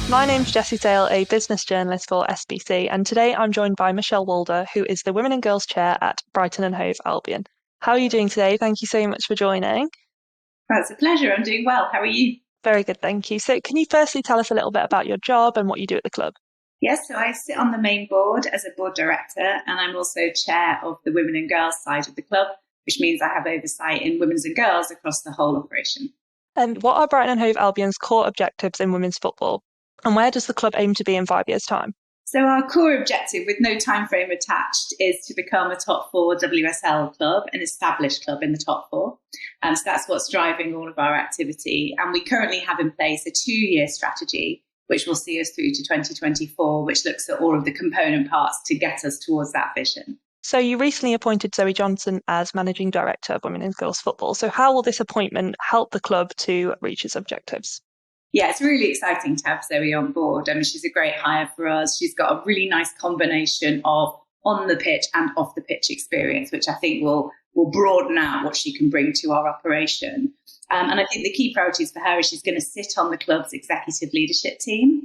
My name's Jessie, a business journalist for SBC, and today I'm joined by Michelle Walder, who is the Women and Girls Chair at Brighton and Hove Albion. How are you doing today? Thank you so much for joining. That's a pleasure. I'm doing well. How are you? Very good, thank you. So can you firstly tell us a little bit about your job and what you do at the club? Yes, so I sit on the main board as a board director, and I'm also chair of the Women and Girls side of the club, which means I have oversight in women's and girls across the whole operation. And what are Brighton and Hove Albion's core objectives in women's football? And where does the club aim to be in 5 years' time? So our core objective, with no time frame attached, is to become a top four WSL club, an established club in the top four. So that's what's driving all of our activity. And we currently have in place a 2-year strategy, which will see us through to 2024, which looks at all of the component parts to get us towards that vision. So you recently appointed Zoe Johnson as Managing Director of Women and Girls Football. So how will this appointment help the club to reach its objectives? Yeah, it's really exciting to have Zoe on board. I mean, she's a great hire for us. She's got a really nice combination of on the pitch and off the pitch experience, which I think will broaden out what she can bring to our operation. And I think the key priorities for her is she's going to sit on the club's executive leadership team,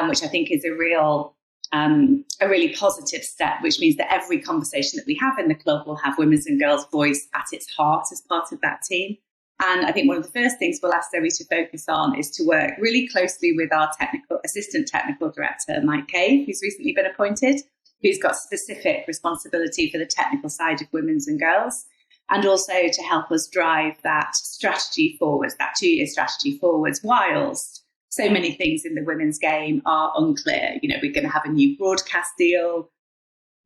which I think is a really positive step, which means that every conversation that we have in the club will have women's and girls' voice at its heart as part of that team. And I think one of the first things we'll ask Zoe to focus on is to work really closely with our assistant technical director, Mike Cave, who's recently been appointed, who's got specific responsibility for the technical side of women's and girls, and also to help us drive that strategy forwards, that 2-year strategy forwards, whilst so many things in the women's game are unclear. You know, we're going to have a new broadcast deal.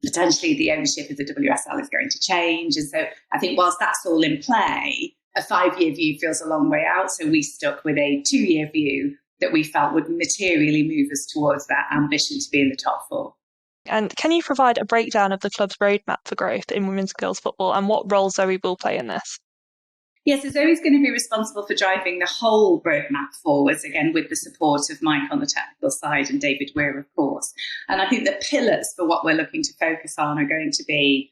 Potentially the ownership of the WSL is going to change. And so I think whilst that's all in play, a 5-year view feels a long way out. So we stuck with a 2-year view that we felt would materially move us towards that ambition to be in the top four. And can you provide a breakdown of the club's roadmap for growth in women's and girls football and what role Zoe will play in this? Yes, so Zoe's going to be responsible for driving the whole roadmap forwards, again, with the support of Mike on the technical side and David Weir, of course. And I think the pillars for what we're looking to focus on are going to be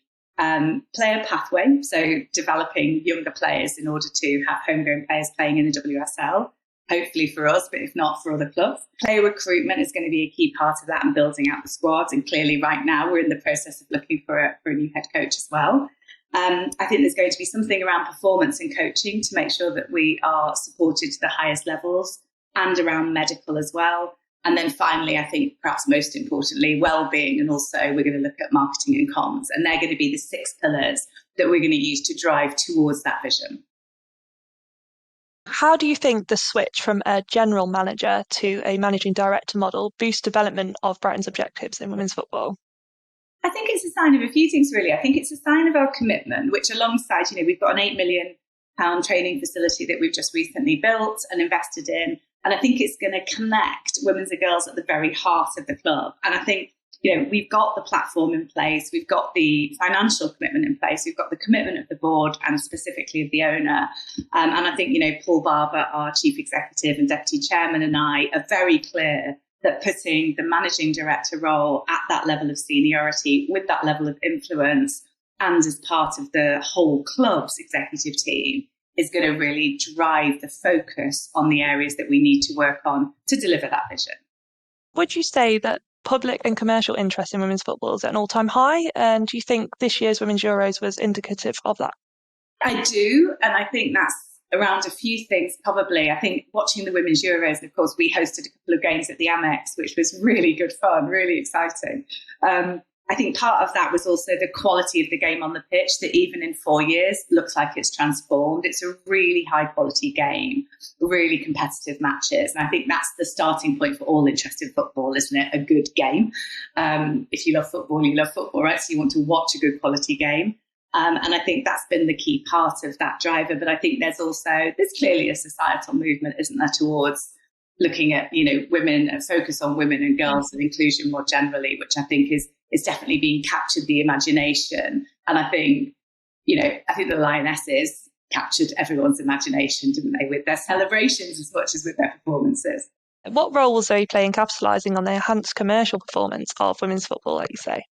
player pathway, so developing younger players in order to have homegrown players playing in the WSL, hopefully for us, but if not for other clubs. Player recruitment is going to be a key part of that and building out the squads. And clearly right now we're in the process of looking for a new head coach as well. I think there's going to be something around performance and coaching to make sure that we are supported to the highest levels and around medical as well. And then finally, I think perhaps most importantly, well-being. And also we're going to look at marketing and comms. And they're going to be the 6 pillars that we're going to use to drive towards that vision. How do you think the switch from a general manager to a managing director model boosts development of Brighton's objectives in women's football? I think it's a sign of a few things, really. I think it's a sign of our commitment, which alongside, we've got an £8 million training facility that we've just recently built and invested in. And I think it's going to connect women's and girls at the very heart of the club. And I think, we've got the platform in place. We've got the financial commitment in place. We've got the commitment of the board and specifically of the owner. And I think, Paul Barber, our chief executive and deputy chairman, and I are very clear that putting the managing director role at that level of seniority with that level of influence and as part of the whole club's executive team is going to really drive the focus on the areas that we need to work on to deliver that vision. Would you say that public and commercial interest in women's football is at an all-time high? And do you think this year's Women's Euros was indicative of that? I do. And I think that's around a few things, probably. I think watching the Women's Euros, and of course, we hosted a couple of games at the Amex, which was really good fun, really exciting. I think part of that was also the quality of the game on the pitch, that even in 4 years looks like it's transformed. It's a really high quality game, really competitive matches. And I think that's the starting point for all interest in football, isn't it? A good game. If you love football, you love football, right? So you want to watch a good quality game. And I think that's been the key part of that driver. But I think there's clearly a societal movement, isn't there, towards looking at, women, a focus on women and girls and inclusion more generally, which I think is definitely being captured the imagination. And I think the Lionesses captured everyone's imagination, didn't they, with their celebrations as much as with their performances. What role will Zoe play in capitalising on the enhanced commercial performance of women's football, like you say?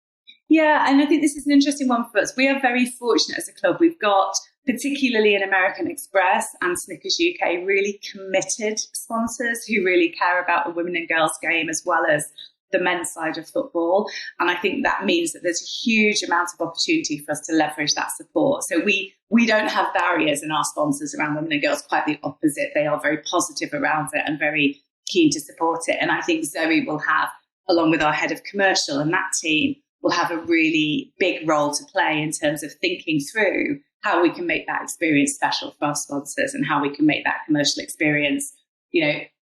Yeah, and I think this is an interesting one for us. We are very fortunate as a club. We've got particularly in American Express and Snickers UK, really committed sponsors who really care about the women and girls game as well as the men's side of football. And I think that means that there's a huge amount of opportunity for us to leverage that support. So we don't have barriers in our sponsors around women and girls, quite the opposite. They are very positive around it and very keen to support it. And I think Zoe will have, along with our head of commercial and that team, will have a really big role to play in terms of thinking through how we can make that experience special for our sponsors and how we can make that commercial experience,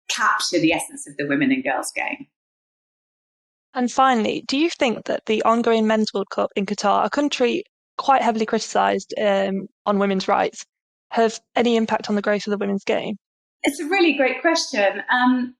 capture the essence of the women and girls game. And finally, do you think that the ongoing Men's World Cup in Qatar, a country quite heavily criticised on women's rights, have any impact on the growth of the women's game? It's a really great question. I'm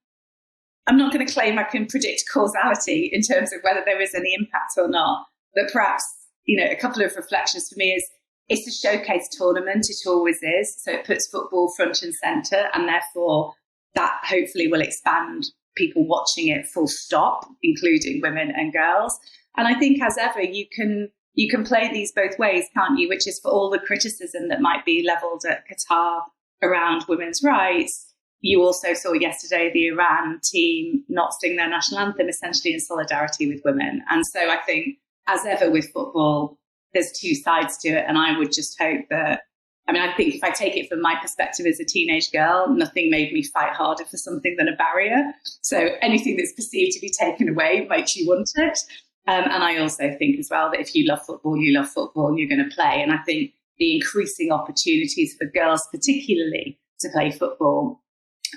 not going to claim I can predict causality in terms of whether there is any impact or not, but perhaps, a couple of reflections for me is it's a showcase tournament. It always is. So it puts football front and centre, and therefore that hopefully will expand people watching it full stop, including women and girls. And I think, as ever, you can play these both ways, can't you? Which is for all the criticism that might be levelled at Qatar around women's rights. You also saw yesterday the Iran team not sing their national anthem, essentially in solidarity with women. And so I think, as ever with football, there's two sides to it. And I would just hope that, I think if I take it from my perspective as a teenage girl, nothing made me fight harder for something than a barrier. So anything that's perceived to be taken away makes you want it. And I also think as well that if you love football, you're going to play. And I think the increasing opportunities for girls, particularly, to play football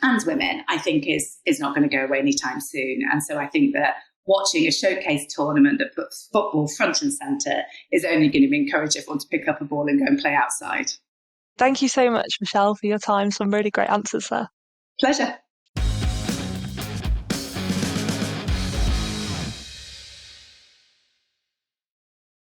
and women, I think is not going to go away anytime soon. And so I think that watching a showcase tournament that puts football front and centre is only going to encourage everyone to pick up a ball and go and play outside. Thank you so much, Michelle, for your time. Some really great answers there. Pleasure.